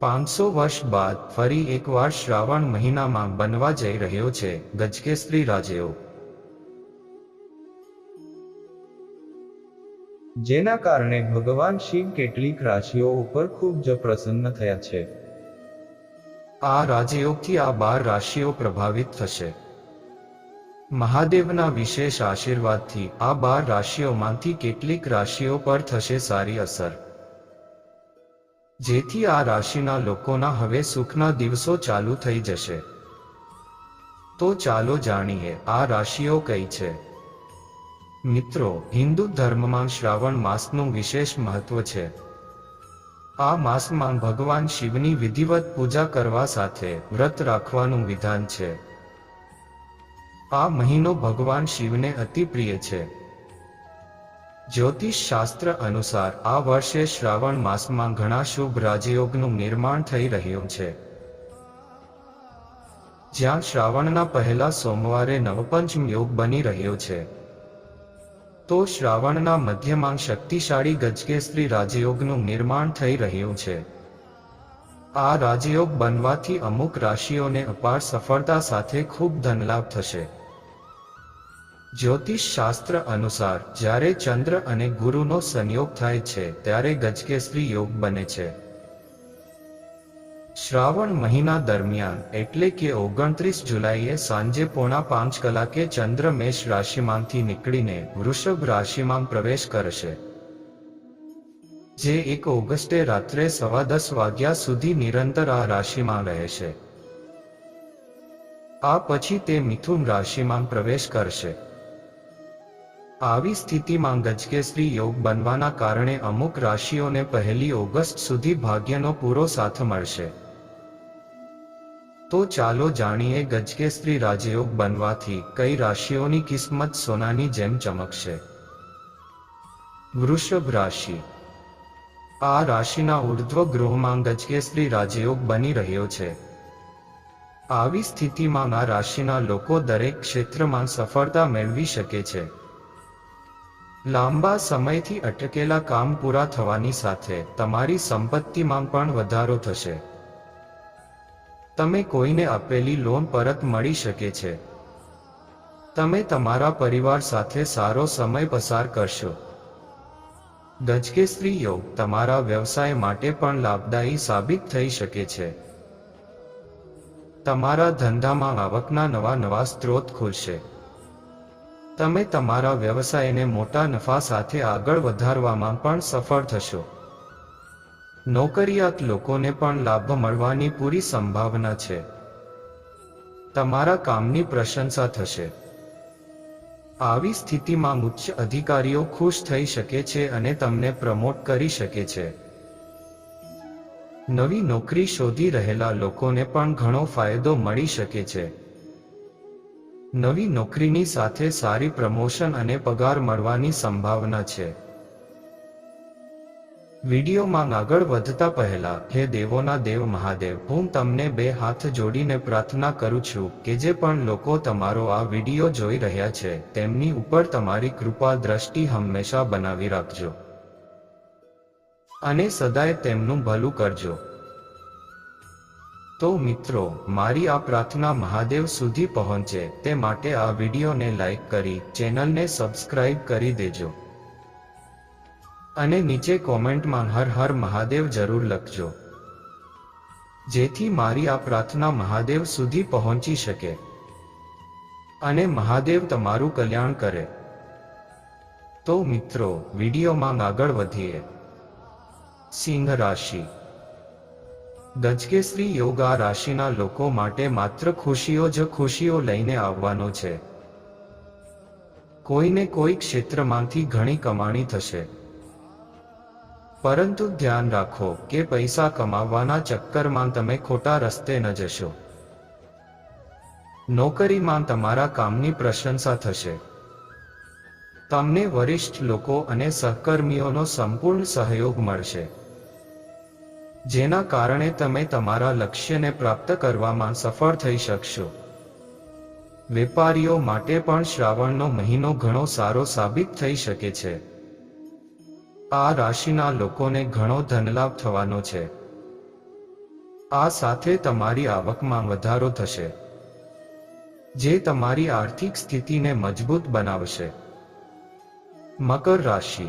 500 વર્ષ બાદ ફરી એકવાર શ્રાવણ મહિનામાં બનવા જઈ રહ્યો છે ગજકેસરી રાજયોગ, જેના કારણે ભગવાન શિવ કેટલીક રાશિઓ ઉપર ખૂબ જ પ્રસન્ન થયા છે. આ રાજયોગથી આ 12 રાશિઓ પ્રભાવિત થશે. મહાદેવના વિશેષ આશીર્વાદથી આ 12 રાશિઓમાંથી કેટલીક રાશિઓ પર થશે સારી અસર, જેથી આ રાશિના લોકોના હવે સુખના દિવસો ચાલુ થઈ જશે. તો ચાલો જાણીએ આ રાશિઓ કઈ છે. મિત્રો, હિન્દુ ધર્મમાં શ્રાવણ માસનું વિશેષ મહત્વ છે. આ માસમાં ભગવાન શિવની વિધિવત પૂજા કરવા સાથે વ્રત રાખવાનું વિધાન છે. આ મહિનો ભગવાન શિવને અતિ પ્રિય છે. જ્યોતિષ શાસ્ત્ર અનુસાર આ વર્ષે શ્રાવણ માસમાં ઘણા શુભ રાજયોગનું નિર્માણ થઈ રહ્યું છે. જ્યાં શ્રાવણના પહેલા સોમવારે નવપંચમ યોગ બની રહ્યો છે, તો શ્રાવણના મધ્યમાં શક્તિશાળી ગજકેસરી રાજયોગનું નિર્માણ થઈ રહ્યું છે. આ રાજયોગ બનવાથી અમુક રાશિઓને અપાર સફળતા સાથે ખૂબ ધનલાભ થશે. જ્યોતિષ શાસ્ત્ર અનુસાર જ્યારે ચંદ્ર અને ગુરુનો સંયોગ થાય છે ત્યારે ગજકેસરી યોગ બને છે. શ્રાવણ મહિના દરમિયાન એટલે કે 29 જુલાઈએ સાંજે 4:45 કલાકે ચંદ્ર મેષ રાશિમાંથી નીકળીને વૃષભ રાશિમાં પ્રવેશ કરશે, જે 1 ઓગસ્ટે રાત્રે 10:15 વાગ્યા સુધી નિરંતર આ રાશિમાં રહેશે. આ પછી તે મિથુન રાશિમાં પ્રવેશ કરશે. આવી સ્થિતિમાં ગજકેસરી યોગ બનવાના કારણે અમુક રાશિઓને 1 ઓગસ્ટ સુધી ભાગ્યનો પૂરો સાથ મળશે. તો ચાલો જાણીએ ગજકેસરી રાજયોગ બનવાથી કઈ રાશિઓની કિસ્મત સોનાની જેમ ચમકશે. વૃષભ રાશિ. આ રાશિના ઉર્ધ્વ ગૃહમાં ગજકેસરી રાજયોગ બની રહ્યો છે. આવી સ્થિતિમાં આ રાશિના લોકો દરેક ક્ષેત્રમાં સફળતા મેળવી શકે છે. લાંબા સમયથી અટકેલા કામ પૂરા થવાની સાથે તમારી સંપત્તિમાં પણ વધારો થશે. તમે કોઈને આપેલી લોન પરત મળી શકે છે. તમે તમારા પરિવાર સાથે સારો સમય પસાર કરશો. ગજકેસરી યોગ તમારા વ્યવસાય માટે પણ લાભદાયી સાબિત થઈ શકે છે. તમારા ધંધામાં આવકના નવા સ્ત્રોત ખુલશે. તમે તમારા વ્યવસાયને મોટા નફા સાથે આગળ વધારવામાં પણ સફળ થશો. નોકરિયાત લોકોને પણ લાભ મળવાની પૂરી સંભાવના છે. તમારા કામની પ્રશંસા થશે. આવી સ્થિતિમાં ઉચ્ચ અધિકારીઓ ખુશ થઈ શકે છે અને તમને પ્રમોટ કરી શકે છે. નવી નોકરી શોધી રહેલા લોકોને પણ ઘણો ફાયદો મળી શકે છે. નવી નોકરીની સાથે સારી પ્રમોશન અને પગાર મળવાની સંભાવના છે. વિડીયોમાં આગળ વધતા પહેલા, હે દેવોના દેવ મહાદેવ, હું તમને 2 હાથ જોડીને પ્રાર્થના કરું છું કે જે પણ લોકો તમારો આ વિડીયો જોઈ રહ્યા છે તેમની ઉપર તમારી કૃપા દ્રષ્ટિ હંમેશા બનાવી રાખજો અને સદાય તેમનું ભલું કરજો. તો મિત્રો, મારી આ પ્રાર્થના મહાદેવ સુધી પહોંચે તે માટે આ વિડીયોને લાઈક કરી ચેનલને સબસ્ક્રાઇબ કરી દેજો અને નીચે કોમેન્ટમાં હર હર મહાદેવ જરૂર લખજો, જેથી મારી આ પ્રાર્થના મહાદેવ સુધી પહોંચી શકે અને મહાદેવ તમારું કલ્યાણ કરે. તો મિત્રો, વિડીયોમાં આગળ વધીએ. સિંહ રાશિ. ગજકેસરી યોગ આ રાશિના લોકો માટે માત્ર ખુશીઓ લઈને આવવાનો છે. કોઈને કોઈ ક્ષેત્રમાંથી ઘણી કમાણી થશે, પરંતુ ધ્યાન રાખો કે પૈસા કમાવવાના ચક્કરમાં તમે ખોટા રસ્તે ન જશો. નોકરીમાં તમારા કામની પ્રશંસા થશે. તમને વરિષ્ઠ લોકો અને સહકર્મીઓનો સંપૂર્ણ સહયોગ મળશે, જેના કારણે તમે તમારા લક્ષ્યને પ્રાપ્ત કરવામાં સફળ થઈ શકશો. વેપારીઓ માટે પણ શ્રાવણનો મહિનો ઘણો સારો સાબિત થઈ શકે છે. આ રાશિના લોકોને ઘણો ધનલાભ થવાનો છે. આ સાથે તમારી આવકમાં વધારો થશે, જે તમારી આર્થિક સ્થિતિને મજબૂત બનાવશે. મકર રાશિ.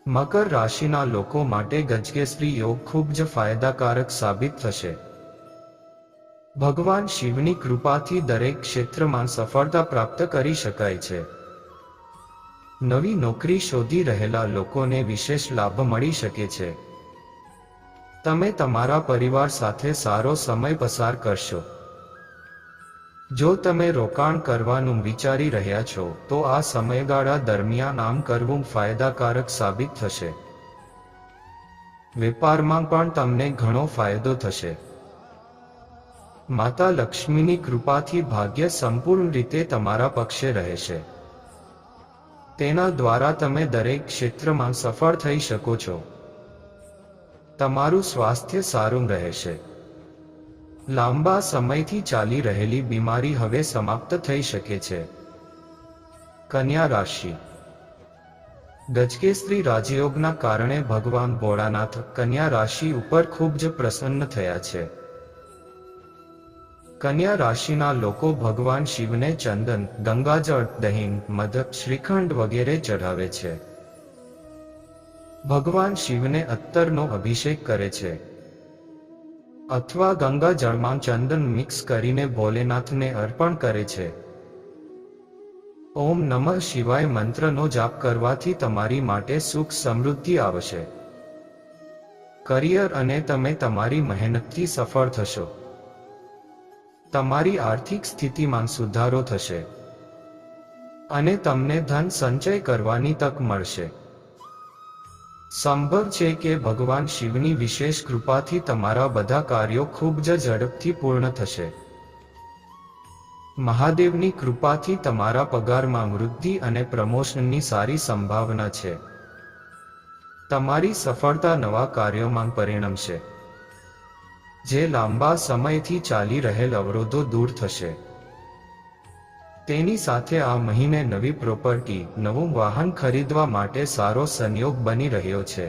મકર રાશિના લોકો માટે ગજકેસરી યોગ ખૂબ જ ફાયદાકારક સાબિત થશે. ભગવાન શિવની કૃપાથી દરેક ક્ષેત્રમાં સફળતા પ્રાપ્ત કરી શકાય છે. નવી નોકરી શોધી રહેલા લોકોને વિશેષ લાભ મળી શકે છે. તમે તમારા પરિવાર સાથે સારો સમય પસાર કરશો. જો તમે રોકાણ કરવાનું વિચારી રહ્યા છો તો આ સમયગાળા દરમિયાન આમ કરવું ફાયદાકારક સાબિત થશે. વેપારમાં પણ તમને ઘણો ફાયદો થશે. માતા લક્ષ્મીની કૃપાથી ભાગ્ય સંપૂર્ણ રીતે તમારા પક્ષે રહેશે. તેના દ્વારા તમે દરેક ક્ષેત્રમાં સફળ થઈ શકો છો. તમારું સ્વાસ્થ્ય સારું રહેશે. લાંબા સમયથી ચાલી રહેલી બીમારી હવે સમાપ્ત થઈ શકે છે. કન્યા રાશિ. ગજકેસરી રાજયોગના કારણે ભગવાન ભોળાનાથ કન્યા રાશિ ઉપર ખૂબ જ પ્રસન્ન થયા છે. કન્યા રાશિના લોકો ભગવાન શિવને ચંદન, ગંગાજળ, દહીં, મધ, શ્રીખંડ વગેરે ચઢાવે છે. ભગવાન શિવને અત્તરનો અભિષેક કરે છે અથવા ગંગા જળમાં ચંદન મિક્સ કરીને ભોલેનાથને અર્પણ કરે છે. ઓમ નમઃ શિવાય મંત્રનો જાપ કરવાથી તમારી માટે સુખ સમૃદ્ધિ આવશે. કરિયર અને તમે તમારી મહેનતથી સફળ થશો. તમારી આર્થિક સ્થિતિમાં સુધારો થશે અને તમને ધન સંચય કરવાની તક મળશે. સંભવ છે કે ભગવાન શિવની વિશેષ કૃપાથી તમારા બધા કાર્યો ખૂબ જ ઝડપથી પૂર્ણ થશે. મહાદેવની કૃપાથી તમારા પગારમાં વૃદ્ધિ અને પ્રમોશનની સારી સંભાવના છે. તમારી સફળતા નવા કાર્યોમાં પરિણમશે, જે લાંબા સમયથી ચાલી રહેલ અવરોધો દૂર થશે. તેની સાથે આ મહિને નવી પ્રોપર્ટી, નવું વાહન ખરીદવા માટે સારો સંયોગ બની રહ્યો છે.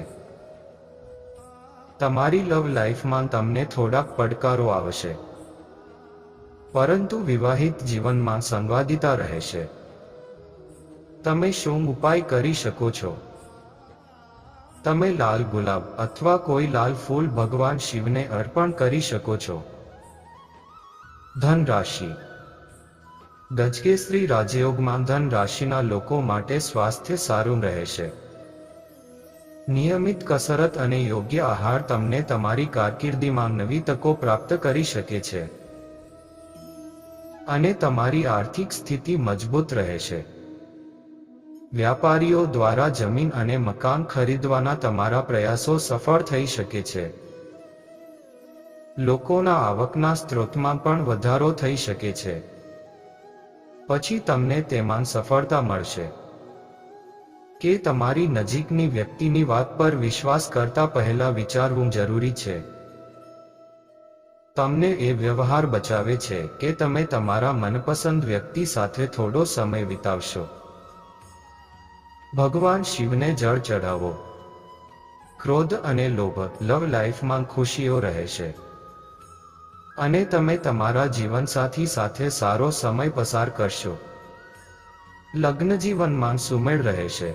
તમારી લવ લાઈફમાં તમને થોડાક પડકારો આવશે, પરંતુ વિવાહિત જીવનમાં સંવાદિતા રહેશે. તમે શું ઉપાય કરી શકો છો? તમે લાલ ગુલાબ અથવા કોઈ લાલ ફૂલ ભગવાન શિવને અર્પણ કરી શકો છો. ધન રાશિ. ગજકેસરી રાજયોગમાં ધન રાશિના લોકો માટે સ્વાસ્થ્ય સારું રહેશે. નિયમિત કસરત અને યોગ્ય આહાર તમને તમારી કારકિર્દીમાં નવી તકો પ્રાપ્ત કરી શકે છે અને તમારી આર્થિક સ્થિતિ મજબૂત રહેશે. વ્યાપારીઓ દ્વારા જમીન અને મકાન ખરીદવાના તમારા પ્રયાસો સફળ થઈ શકે છે. લોકોના આવકના સ્ત્રોતમાં પણ વધારો થઈ શકે છે, પછી તમને તેમાં સફળતા મળશે. કે તમારી નજીકની વ્યક્તિની વાત પર વિશ્વાસ કરતા પહેલા વિચારવું જરૂરી છે. તમને એ વ્યવહાર બચાવે છે કે તમે તમારા મનપસંદ વ્યક્તિ સાથે થોડો સમય વિતાવશો. ભગવાન શિવને જળ ચઢાવો. ક્રોધ અને લોભ, લવ લાઈફમાં ખુશીઓ રહેશે અને તમે તમારા જીવનસાથી સાથે સારો સમય પસાર કરશો. લગ્ન જીવનમાં સુમેળ રહેશે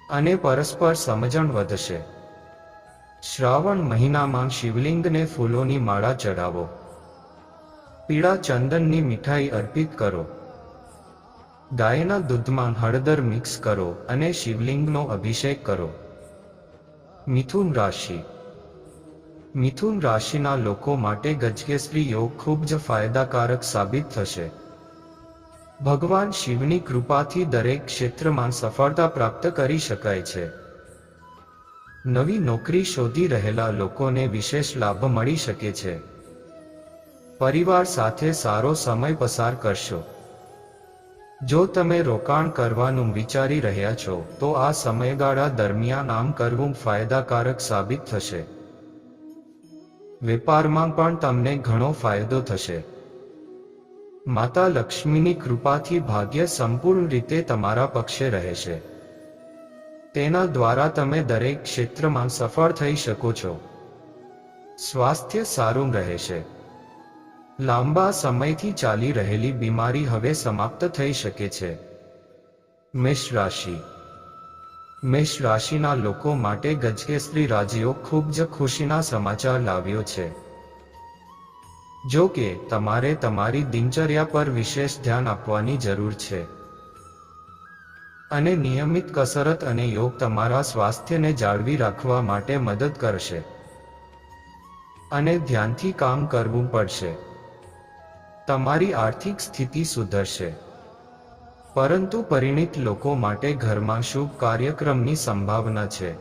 અને પરસ્પર સમજણ વધશે. શ્રાવણ મહિનામાં શિવલિંગને ફૂલોની માળા ચઢાવો. પીળા ચંદનની મીઠાઈ અર્પિત કરો. ગાયના દૂધમાં હળદર મિક્સ કરો અને શિવલિંગનો અભિષેક કરો. મિથુન રાશિ. મિથુન રાશિના લોકો માટે ગજકેસરી યોગ ખૂબ જ ફાયદાકારક સાબિત થશે. ભગવાન શિવની કૃપાથી દરેક ક્ષેત્રમાં સફળતા પ્રાપ્ત કરી શકાય છે. નવી નોકરી શોધી રહેલા લોકોને વિશેષ લાભ મળી શકે છે. પરિવાર સાથે સારો સમય પસાર કરશો. જો તમે રોકાણ કરવાનું વિચારી રહ્યા છો તો આ સમયગાળા દરમિયાન આમ કરવું ફાયદાકારક સાબિત થશે. વેપારમાં પણ તમને ઘણો ફાયદો થશે. માતા લક્ષ્મીની કૃપાથી ભાગ્ય સંપૂર્ણ રીતે તમારા પક્ષે રહેશે. તેના દ્વારા તમે દરેક ક્ષેત્રમાં સફળ થઈ શકો છો. સ્વાસ્થ્ય સારું રહેશે. લાંબા સમયથી ચાલી રહેલી બીમારી હવે સમાપ્ત થઈ શકે છે. મેષ રાશિ. મેષ રાશિના લોકો માટે ગજકેસરી રાજયોગ ખૂબ જ ખુશીના સમાચાર લાવ્યો છે. જો કે તમારે તમારી દિનચર્યા પર વિશેષ ધ્યાન આપવાની જરૂર છે અને નિયમિત કસરત અને યોગ તમારા સ્વાસ્થ્યને જાળવી રાખવા માટે મદદ કરશે. અને ધ્યાનથી કામ કરવું પડશે. તમારી આર્થિક સ્થિતિ સુધરશે. પરંતુ પરિણીત લોકો માટે ઘરમાં શુભ કાર્યક્રમની સંભાવના છે.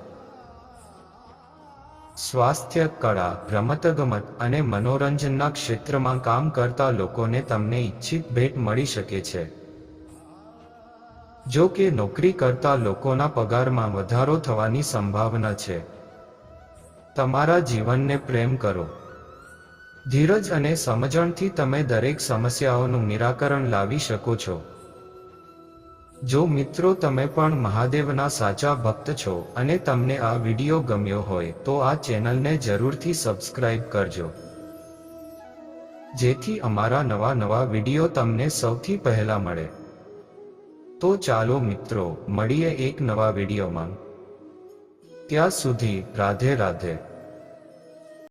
સ્વાસ્થ્ય, કળા, રમતગમત અને મનોરંજનના ક્ષેત્રમાં કામ કરતા લોકોને તમને ઈચ્છિત ભેટ મળી શકે છે. જો કે નોકરી કરતા લોકોના પગારમાં વધારો થવાની સંભાવના છે. તમારા જીવનને પ્રેમ કરો. ધીરજ અને સમજણથી તમે દરેક સમસ્યાઓનું નિરાકરણ લાવી શકો છો. જો મિત્રો તમે પણ મહાદેવના સાચા ભક્ત છો અને તમને આ વિડીયો ગમ્યો હોય તો આ ચેનલને જરૂરથી સબસ્ક્રાઇબ કરજો, જેથી અમારા નવા વિડીયો તમને સૌથી પહેલા મળે. તો ચાલો મિત્રો મળીએ એક નવા વિડીયોમાં. ત્યાં સુધી રાધે રાધે.